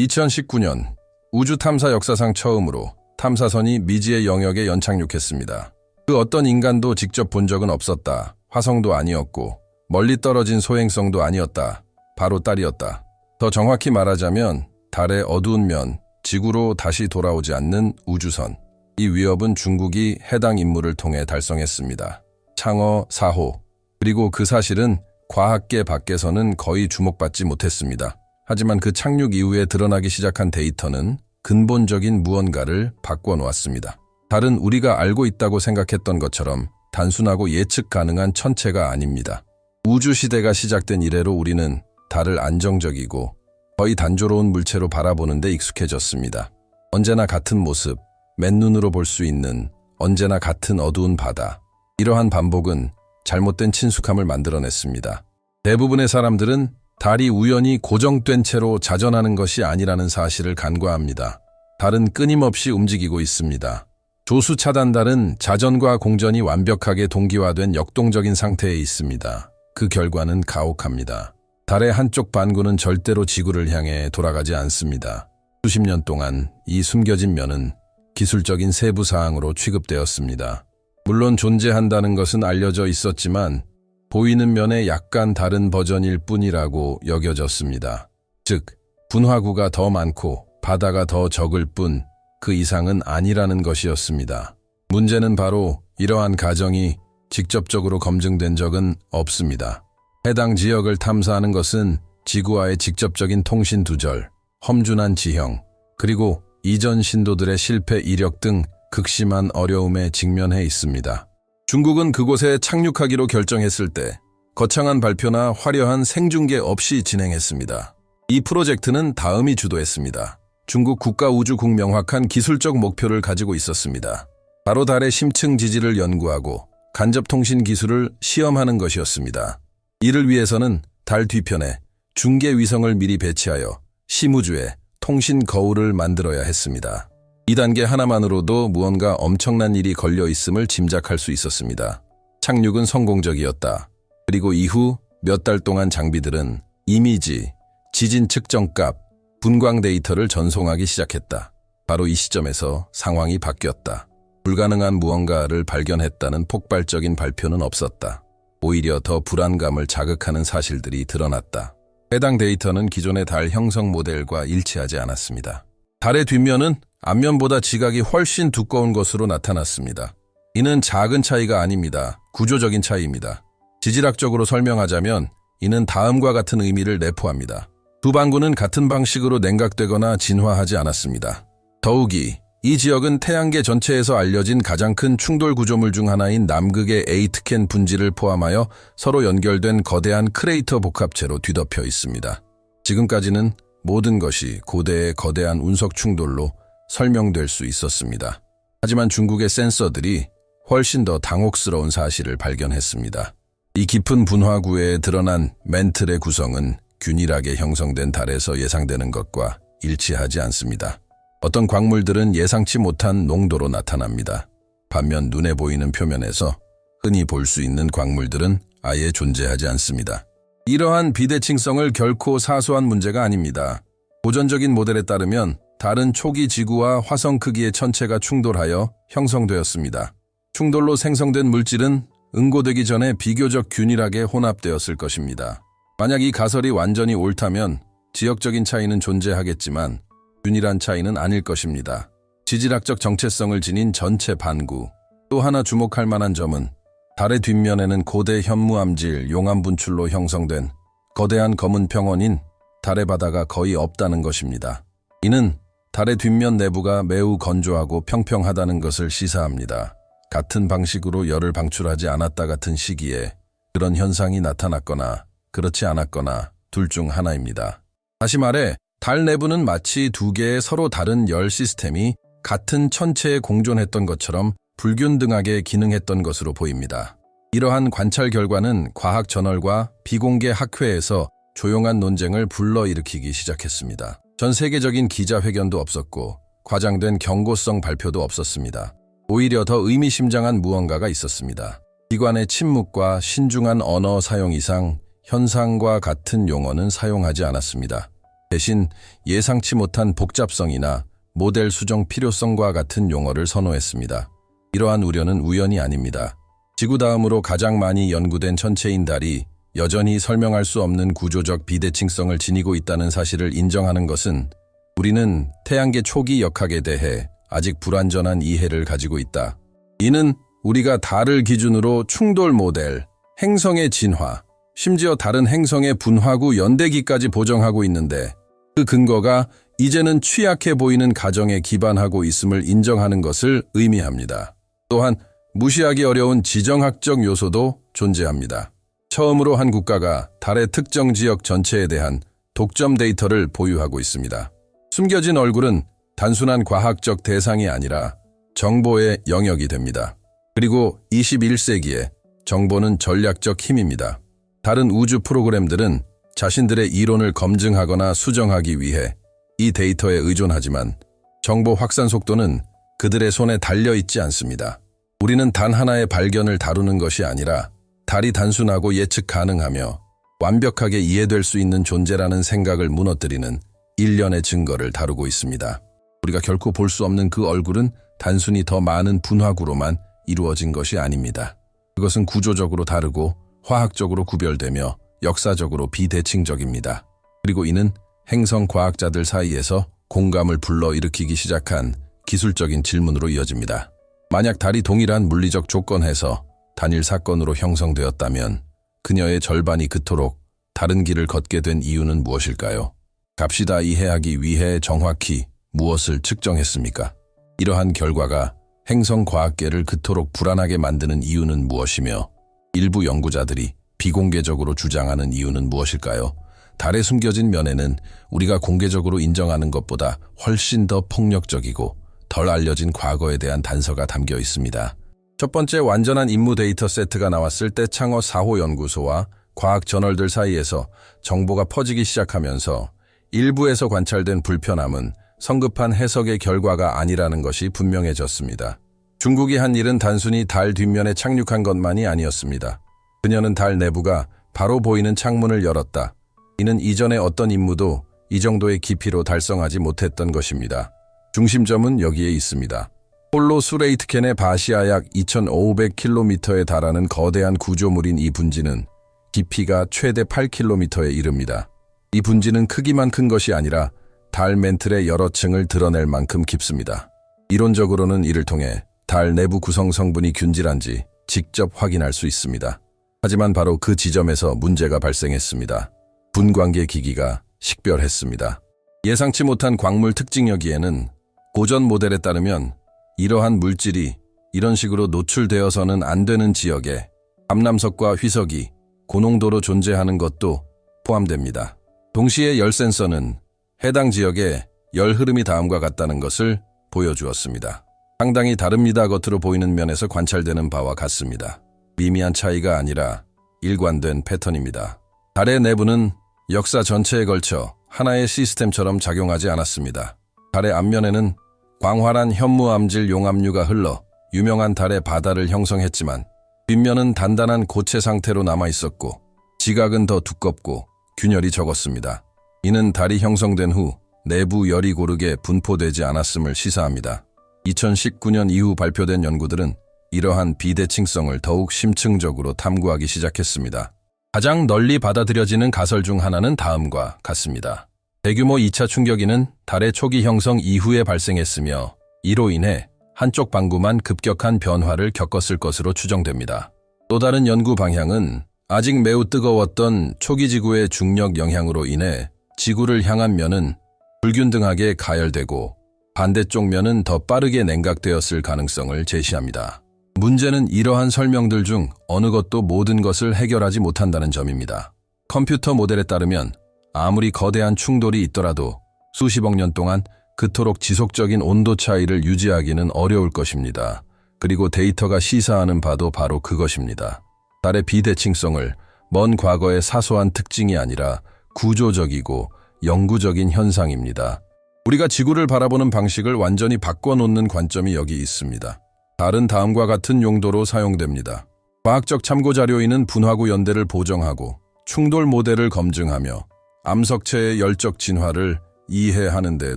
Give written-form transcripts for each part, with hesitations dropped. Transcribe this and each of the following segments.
2019년 우주 탐사 역사상 처음으로 탐사선이 미지의 영역에 연착륙했습니다. 그 어떤 인간도 직접 본 적은 없었다. 화성도 아니었고 멀리 떨어진 소행성도 아니었다. 바로 딸이었다. 더 정확히 말하자면 달의 어두운 면, 지구로 다시 돌아오지 않는 우주선. 이 위협은 중국이 해당 임무를 통해 달성했습니다. 창어 4호. 그리고 그 사실은 과학계 밖에서는 거의 주목받지 못했습니다. 하지만 그 착륙 이후에 드러나기 시작한 데이터는 근본적인 무언가를 바꿔놓았습니다. 달은 우리가 알고 있다고 생각했던 것처럼 단순하고 예측 가능한 천체가 아닙니다. 우주시대가 시작된 이래로 우리는 달을 안정적이고 거의 단조로운 물체로 바라보는 데 익숙해졌습니다. 언제나 같은 모습, 맨눈으로 볼 수 있는 언제나 같은 어두운 바다. 이러한 반복은 잘못된 친숙함을 만들어냈습니다. 대부분의 사람들은 달이 우연히 고정된 채로 자전하는 것이 아니라는 사실을 간과합니다. 달은 끊임없이 움직이고 있습니다. 조수 차단달은 자전과 공전이 완벽하게 동기화된 역동적인 상태에 있습니다. 그 결과는 가혹합니다. 달의 한쪽 반구는 절대로 지구를 향해 돌아가지 않습니다. 수십 년 동안 이 숨겨진 면은 기술적인 세부 사항으로 취급되었습니다. 물론 존재한다는 것은 알려져 있었지만 보이는 면의 약간 다른 버전일 뿐이라고 여겨졌습니다. 즉, 분화구가 더 많고 바다가 더 적을 뿐 그 이상은 아니라는 것이었습니다. 문제는 바로 이러한 가정이 직접적으로 검증된 적은 없습니다. 해당 지역을 탐사하는 것은 지구와의 직접적인 통신 두절, 험준한 지형, 그리고 이전 신도들의 실패 이력 등 극심한 어려움에 직면해 있습니다. 중국은 그곳에 착륙하기로 결정했을 때 거창한 발표나 화려한 생중계 없이 진행했습니다. 이 프로젝트는 다음이 주도했습니다. 중국 국가우주국 명확한 기술적 목표를 가지고 있었습니다. 바로 달의 심층 지질을 연구하고 간접통신 기술을 시험하는 것이었습니다. 이를 위해서는 달 뒤편에 중계 위성을 미리 배치하여 심우주에 통신 거울을 만들어야 했습니다. 이 단계 하나만으로도 무언가 엄청난 일이 걸려 있음을 짐작할 수 있었습니다. 착륙은 성공적이었다. 그리고 이후 몇 달 동안 장비들은 이미지, 지진 측정값, 분광 데이터를 전송하기 시작했다. 바로 이 시점에서 상황이 바뀌었다. 불가능한 무언가를 발견했다는 폭발적인 발표는 없었다. 오히려 더 불안감을 자극하는 사실들이 드러났다. 해당 데이터는 기존의 달 형성 모델과 일치하지 않았습니다. 달의 뒷면은 앞면보다 지각이 훨씬 두꺼운 것으로 나타났습니다. 이는 작은 차이가 아닙니다. 구조적인 차이입니다. 지질학적으로 설명하자면 이는 다음과 같은 의미를 내포합니다. 두 반구는 같은 방식으로 냉각되거나 진화하지 않았습니다. 더욱이 이 지역은 태양계 전체에서 알려진 가장 큰 충돌 구조물 중 하나인 남극의 에이트켄 분지를 포함하여 서로 연결된 거대한 크레이터 복합체로 뒤덮여 있습니다. 지금까지는 모든 것이 고대의 거대한 운석 충돌로 설명될 수 있었습니다. 하지만 중국의 센서들이 훨씬 더 당혹스러운 사실을 발견했습니다. 이 깊은 분화구에 드러난 멘틀의 구성은 균일하게 형성된 달에서 예상되는 것과 일치하지 않습니다. 어떤 광물들은 예상치 못한 농도로 나타납니다. 반면 눈에 보이는 표면에서 흔히 볼 수 있는 광물들은 아예 존재하지 않습니다. 이러한 비대칭성을 결코 사소한 문제가 아닙니다. 고전적인 모델에 따르면 달은 초기 지구와 화성 크기의 천체가 충돌하여 형성되었습니다. 충돌로 생성된 물질은 응고되기 전에 비교적 균일하게 혼합되었을 것입니다. 만약 이 가설이 완전히 옳다면 지역적인 차이는 존재하겠지만 균일한 차이는 아닐 것입니다. 지질학적 정체성을 지닌 전체 반구. 또 하나 주목할 만한 점은 달의 뒷면에는 고대 현무암질, 용암 분출로 형성된 거대한 검은 평원인 달의 바다가 거의 없다는 것입니다. 이는 달의 뒷면 내부가 매우 건조하고 평평하다는 것을 시사합니다. 같은 방식으로 열을 방출하지 않았다 같은 시기에 그런 현상이 나타났거나 그렇지 않았거나 둘 중 하나입니다. 다시 말해 달 내부는 마치 두 개의 서로 다른 열 시스템이 같은 천체에 공존했던 것처럼 불균등하게 기능했던 것으로 보입니다. 이러한 관찰 결과는 과학 저널과 비공개 학회에서 조용한 논쟁을 불러일으키기 시작했습니다. 전 세계적인 기자회견도 없었고 과장된 경고성 발표도 없었습니다. 오히려 더 의미심장한 무언가가 있었습니다. 기관의 침묵과 신중한 언어 사용 이상 현상과 같은 용어는 사용하지 않았습니다. 대신 예상치 못한 복잡성이나 모델 수정 필요성과 같은 용어를 선호했습니다. 이러한 우려는 우연이 아닙니다. 지구 다음으로 가장 많이 연구된 천체인 달이 여전히 설명할 수 없는 구조적 비대칭성을 지니고 있다는 사실을 인정하는 것은 우리는 태양계 초기 역학에 대해 아직 불완전한 이해를 가지고 있다. 이는 우리가 달을 기준으로 충돌 모델, 행성의 진화, 심지어 다른 행성의 분화구 연대기까지 보정하고 있는데 그 근거가 이제는 취약해 보이는 가정에 기반하고 있음을 인정하는 것을 의미합니다. 또한 무시하기 어려운 지정학적 요소도 존재합니다. 처음으로 한 국가가 달의 특정 지역 전체에 대한 독점 데이터를 보유하고 있습니다. 숨겨진 얼굴은 단순한 과학적 대상이 아니라 정보의 영역이 됩니다. 그리고 21세기에 정보는 전략적 힘입니다. 다른 우주 프로그램들은 자신들의 이론을 검증하거나 수정하기 위해 이 데이터에 의존하지만 정보 확산 속도는 그들의 손에 달려있지 않습니다. 우리는 단 하나의 발견을 다루는 것이 아니라 달이 단순하고 예측 가능하며 완벽하게 이해될 수 있는 존재라는 생각을 무너뜨리는 일련의 증거를 다루고 있습니다. 우리가 결코 볼 수 없는 그 얼굴은 단순히 더 많은 분화구로만 이루어진 것이 아닙니다. 그것은 구조적으로 다르고 화학적으로 구별되며 역사적으로 비대칭적입니다. 그리고 이는 행성 과학자들 사이에서 공감을 불러일으키기 시작한 기술적인 질문으로 이어집니다. 만약 달이 동일한 물리적 조건에서 단일 사건으로 형성되었다면 그녀의 절반이 그토록 다른 길을 걷게 된 이유는 무엇일까요? 갑시다 이해하기 위해 정확히 무엇을 측정했습니까? 이러한 결과가 행성 과학계를 그토록 불안하게 만드는 이유는 무엇이며 일부 연구자들이 비공개적으로 주장하는 이유는 무엇일까요? 달에 숨겨진 면에는 우리가 공개적으로 인정하는 것보다 훨씬 더 폭력적이고 덜 알려진 과거에 대한 단서가 담겨 있습니다. 첫 번째 완전한 임무 데이터 세트가 나왔을 때 창어 4호 연구소와 과학 저널들 사이에서 정보가 퍼지기 시작하면서 일부에서 관찰된 불편함은 성급한 해석의 결과가 아니라는 것이 분명해졌습니다. 중국이 한 일은 단순히 달 뒷면에 착륙한 것만이 아니었습니다. 그녀는 달 내부가 바로 보이는 창문을 열었다. 이는 이전의 어떤 임무도 이 정도의 깊이로 달성하지 못했던 것입니다. 중심점은 여기에 있습니다. 폴로 수레이트켄의 바시아 약 2,500km에 달하는 거대한 구조물인 이 분지는 깊이가 최대 8km에 이릅니다. 이 분지는 크기만 큰 것이 아니라 달 멘틀의 여러 층을 드러낼 만큼 깊습니다. 이론적으로는 이를 통해 달 내부 구성 성분이 균질한지 직접 확인할 수 있습니다. 하지만 바로 그 지점에서 문제가 발생했습니다. 분광계 기기가 식별했습니다. 예상치 못한 광물 특징여기에는 고전 모델에 따르면 이러한 물질이 이런 식으로 노출되어서는 안 되는 지역에 암남석과 휘석이 고농도로 존재하는 것도 포함됩니다. 동시에 열 센서는 해당 지역에 열 흐름이 다음과 같다는 것을 보여주었습니다. 상당히 다릅니다. 겉으로 보이는 면에서 관찰되는 바와 같습니다. 미미한 차이가 아니라 일관된 패턴입니다. 달의 내부는 역사 전체에 걸쳐 하나의 시스템처럼 작용하지 않았습니다. 달의 앞면에는 광활한 현무암질 용암류가 흘러 유명한 달의 바다를 형성했지만 뒷면은 단단한 고체 상태로 남아있었고 지각은 더 두껍고 균열이 적었습니다. 이는 달이 형성된 후 내부 열이 고르게 분포되지 않았음을 시사합니다. 2019년 이후 발표된 연구들은 이러한 비대칭성을 더욱 심층적으로 탐구하기 시작했습니다. 가장 널리 받아들여지는 가설 중 하나는 다음과 같습니다. 대규모 2차 충격기는 달의 초기 형성 이후에 발생했으며 이로 인해 한쪽 방구만 급격한 변화를 겪었을 것으로 추정됩니다. 또 다른 연구 방향은 아직 매우 뜨거웠던 초기 지구의 중력 영향으로 인해 지구를 향한 면은 불균등하게 가열되고 반대쪽 면은 더 빠르게 냉각되었을 가능성을 제시합니다. 문제는 이러한 설명들 중 어느 것도 모든 것을 해결하지 못한다는 점입니다. 컴퓨터 모델에 따르면 아무리 거대한 충돌이 있더라도 수십억 년 동안 그토록 지속적인 온도 차이를 유지하기는 어려울 것입니다. 그리고 데이터가 시사하는 바도 바로 그것입니다. 달의 비대칭성을 먼 과거의 사소한 특징이 아니라 구조적이고 영구적인 현상입니다. 우리가 지구를 바라보는 방식을 완전히 바꿔놓는 관점이 여기 있습니다. 달은 다음과 같은 용도로 사용됩니다. 과학적 참고자료인은 분화구 연대를 보정하고 충돌 모델을 검증하며 암석체의 열적 진화를 이해하는 데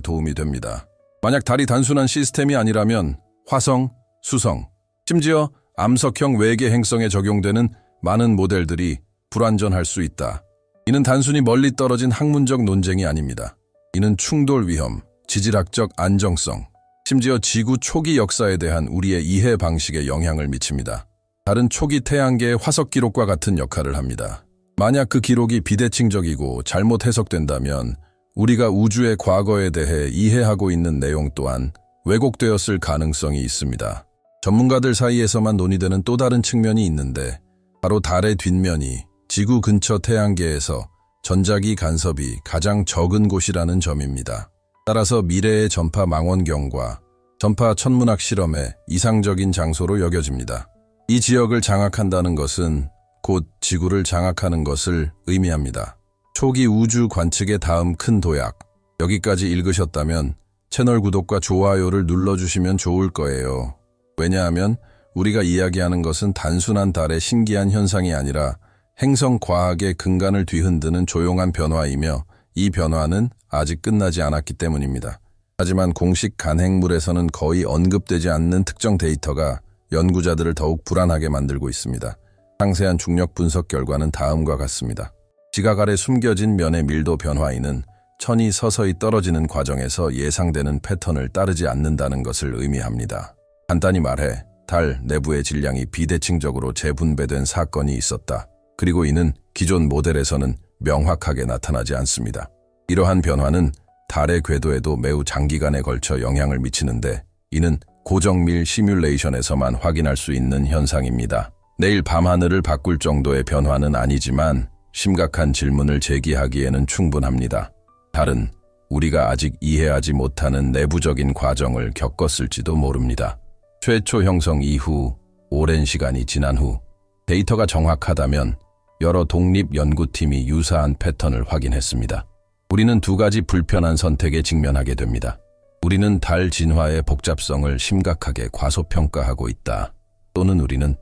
도움이 됩니다. 만약 달이 단순한 시스템이 아니라면 화성, 수성, 심지어 암석형 외계 행성에 적용되는 많은 모델들이 불완전할 수 있다. 이는 단순히 멀리 떨어진 학문적 논쟁이 아닙니다. 이는 충돌 위험, 지질학적 안정성, 심지어 지구 초기 역사에 대한 우리의 이해 방식에 영향을 미칩니다. 달은 초기 태양계의 화석 기록과 같은 역할을 합니다. 만약 그 기록이 비대칭적이고 잘못 해석된다면 우리가 우주의 과거에 대해 이해하고 있는 내용 또한 왜곡되었을 가능성이 있습니다. 전문가들 사이에서만 논의되는 또 다른 측면이 있는데 바로 달의 뒷면이 지구 근처 태양계에서 전자기 간섭이 가장 적은 곳이라는 점입니다. 따라서 미래의 전파 망원경과 전파 천문학 실험의 이상적인 장소로 여겨집니다. 이 지역을 장악한다는 것은 곧 지구를 장악하는 것을 의미합니다. 초기 우주 관측의 다음 큰 도약, 여기까지 읽으셨다면 채널 구독과 좋아요를 눌러주시면 좋을 거예요. 왜냐하면 우리가 이야기하는 것은 단순한 달의 신기한 현상이 아니라 행성 과학의 근간을 뒤흔드는 조용한 변화이며 이 변화는 아직 끝나지 않았기 때문입니다. 하지만 공식 간행물에서는 거의 언급되지 않는 특정 데이터가 연구자들을 더욱 불안하게 만들고 있습니다. 상세한 중력 분석 결과는 다음과 같습니다. 지각 아래 숨겨진 면의 밀도 변화이는 천이 서서히 떨어지는 과정에서 예상되는 패턴을 따르지 않는다는 것을 의미합니다. 간단히 말해 달 내부의 질량이 비대칭적으로 재분배된 사건이 있었다. 그리고 이는 기존 모델에서는 명확하게 나타나지 않습니다. 이러한 변화는 달의 궤도에도 매우 장기간에 걸쳐 영향을 미치는데 이는 고정밀 시뮬레이션에서만 확인할 수 있는 현상입니다. 내일 밤하늘을 바꿀 정도의 변화는 아니지만 심각한 질문을 제기하기에는 충분합니다. 달은 우리가 아직 이해하지 못하는 내부적인 과정을 겪었을지도 모릅니다. 최초 형성 이후 오랜 시간이 지난 후 데이터가 정확하다면 여러 독립 연구팀이 유사한 패턴을 확인했습니다. 우리는 두 가지 불편한 선택에 직면하게 됩니다. 우리는 달 진화의 복잡성을 심각하게 과소평가하고 있다. 또는 우리는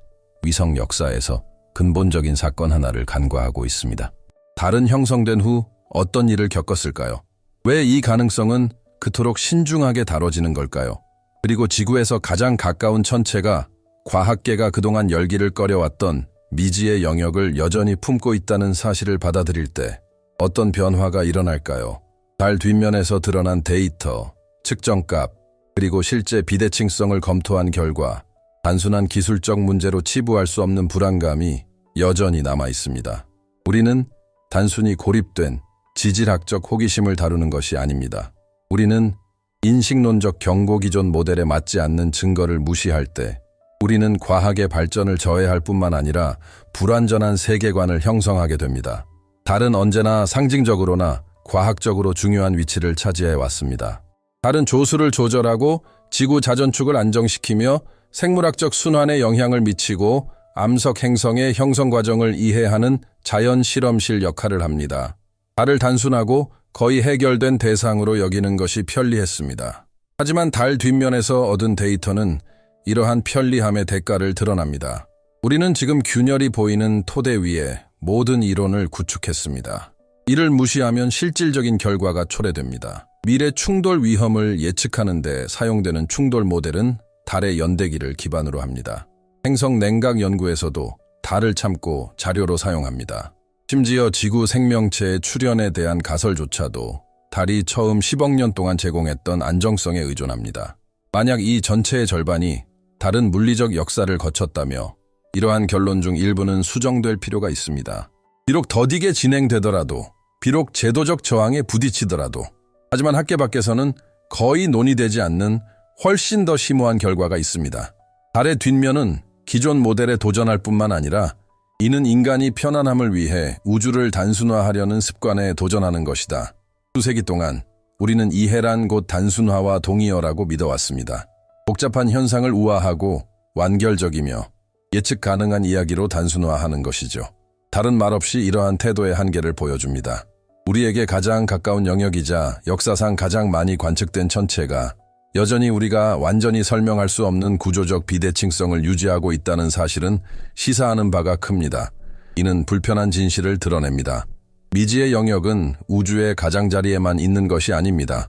위성 역사에서 근본적인 사건 하나를 간과하고 있습니다. 달은 형성된 후 어떤 일을 겪었을까요? 왜 이 가능성은 그토록 신중하게 다뤄지는 걸까요? 그리고 지구에서 가장 가까운 천체가 과학계가 그동안 열기를 꺼려왔던 미지의 영역을 여전히 품고 있다는 사실을 받아들일 때 어떤 변화가 일어날까요? 달 뒷면에서 드러난 데이터, 측정값, 그리고 실제 비대칭성을 검토한 결과 단순한 기술적 문제로 치부할 수 없는 불안감이 여전히 남아 있습니다. 우리는 단순히 고립된 지질학적 호기심을 다루는 것이 아닙니다. 우리는 인식론적 경고 기존 모델에 맞지 않는 증거를 무시할 때 우리는 과학의 발전을 저해할 뿐만 아니라 불완전한 세계관을 형성하게 됩니다. 달은 언제나 상징적으로나 과학적으로 중요한 위치를 차지해 왔습니다. 달은 조수를 조절하고 지구 자전축을 안정시키며 생물학적 순환에 영향을 미치고 암석 행성의 형성 과정을 이해하는 자연 실험실 역할을 합니다. 달을 단순하고 거의 해결된 대상으로 여기는 것이 편리했습니다. 하지만 달 뒷면에서 얻은 데이터는 이러한 편리함의 대가를 드러납니다. 우리는 지금 균열이 보이는 토대 위에 모든 이론을 구축했습니다. 이를 무시하면 실질적인 결과가 초래됩니다. 미래 충돌 위험을 예측하는 데 사용되는 충돌 모델은 달의 연대기를 기반으로 합니다. 행성 냉각 연구에서도 달을 참고 자료로 사용합니다. 심지어 지구 생명체의 출현에 대한 가설조차도 달이 처음 10억 년 동안 제공했던 안정성에 의존합니다. 만약 이 전체의 절반이 다른 물리적 역사를 거쳤다며 이러한 결론 중 일부는 수정될 필요가 있습니다. 비록 더디게 진행되더라도, 비록 제도적 저항에 부딪히더라도, 하지만 학계 밖에서는 거의 논의되지 않는 훨씬 더 심오한 결과가 있습니다. 달의 뒷면은 기존 모델에 도전할 뿐만 아니라 이는 인간이 편안함을 위해 우주를 단순화하려는 습관에 도전하는 것이다. 수세기 동안 우리는 이해란 곧 단순화와 동의어라고 믿어왔습니다. 복잡한 현상을 우화하고 완결적이며 예측 가능한 이야기로 단순화하는 것이죠. 다른 말 없이 이러한 태도의 한계를 보여줍니다. 우리에게 가장 가까운 영역이자 역사상 가장 많이 관측된 천체가 여전히 우리가 완전히 설명할 수 없는 구조적 비대칭성을 유지하고 있다는 사실은 시사하는 바가 큽니다. 이는 불편한 진실을 드러냅니다. 미지의 영역은 우주의 가장자리에만 있는 것이 아닙니다.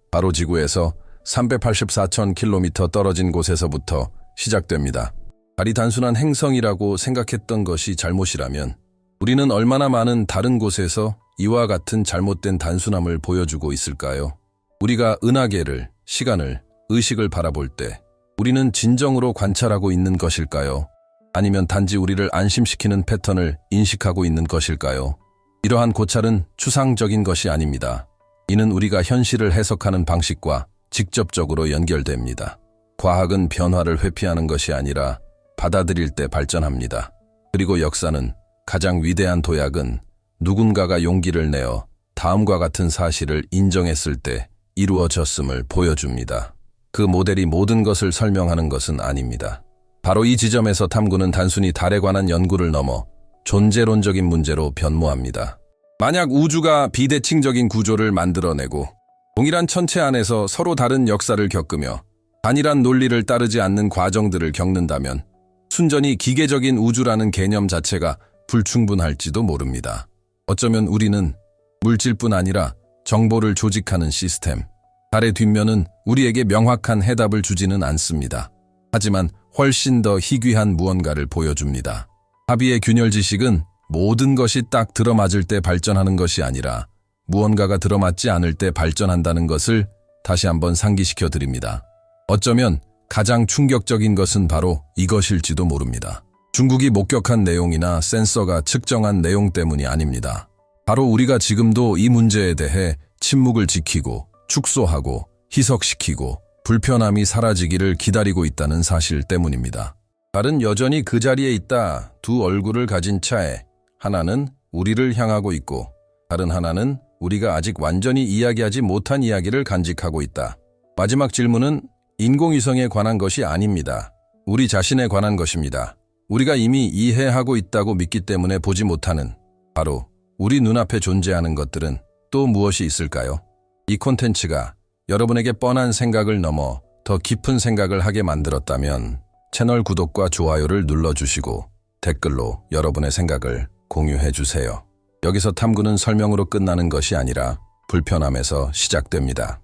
바로 지구에서 384천 킬로미터 떨어진 곳에서부터 시작됩니다. 달이 단순한 행성이라고 생각했던 것이 잘못이라면 우리는 얼마나 많은 다른 곳에서 이와 같은 잘못된 단순함을 보여주고 있을까요? 우리가 은하계를, 시간을, 의식을 바라볼 때 우리는 진정으로 관찰하고 있는 것일까요? 아니면 단지 우리를 안심시키는 패턴을 인식하고 있는 것일까요? 이러한 고찰은 추상적인 것이 아닙니다. 이는 우리가 현실을 해석하는 방식과 직접적으로 연결됩니다. 과학은 변화를 회피하는 것이 아니라 받아들일 때 발전합니다. 그리고 역사는, 가장 위대한 도약은 누군가가 용기를 내어 다음과 같은 사실을 인정했을 때 이루어졌음을 보여줍니다. 그 모델이 모든 것을 설명하는 것은 아닙니다. 바로 이 지점에서 탐구는 단순히 달에 관한 연구를 넘어 존재론적인 문제로 변모합니다. 만약 우주가 비대칭적인 구조를 만들어내고 동일한 천체 안에서 서로 다른 역사를 겪으며 단일한 논리를 따르지 않는 과정들을 겪는다면 순전히 기계적인 우주라는 개념 자체가 불충분할지도 모릅니다. 어쩌면 우리는 물질뿐 아니라 정보를 조직하는 시스템, 달의 뒷면은 우리에게 명확한 해답을 주지는 않습니다. 하지만 훨씬 더 희귀한 무언가를 보여줍니다. 합의의 균열 지식은 모든 것이 딱 들어맞을 때 발전하는 것이 아니라 무언가가 들어맞지 않을 때 발전한다는 것을 다시 한번 상기시켜 드립니다. 어쩌면 가장 충격적인 것은 바로 이것일지도 모릅니다. 중국이 목격한 내용이나 센서가 측정한 내용 때문이 아닙니다. 바로 우리가 지금도 이 문제에 대해 침묵을 지키고 축소하고 희석시키고 불편함이 사라지기를 기다리고 있다는 사실 때문입니다. 달은 여전히 그 자리에 있다. 두 얼굴을 가진 차에 하나는 우리를 향하고 있고 다른 하나는 우리가 아직 완전히 이야기하지 못한 이야기를 간직하고 있다. 마지막 질문은 인공위성에 관한 것이 아닙니다. 우리 자신에 관한 것입니다. 우리가 이미 이해하고 있다고 믿기 때문에 보지 못하는 바로 우리 눈앞에 존재하는 것들은 또 무엇이 있을까요? 이 콘텐츠가 여러분에게 뻔한 생각을 넘어 더 깊은 생각을 하게 만들었다면 채널 구독과 좋아요를 눌러주시고 댓글로 여러분의 생각을 공유해 주세요. 여기서 탐구는 설명으로 끝나는 것이 아니라 불편함에서 시작됩니다.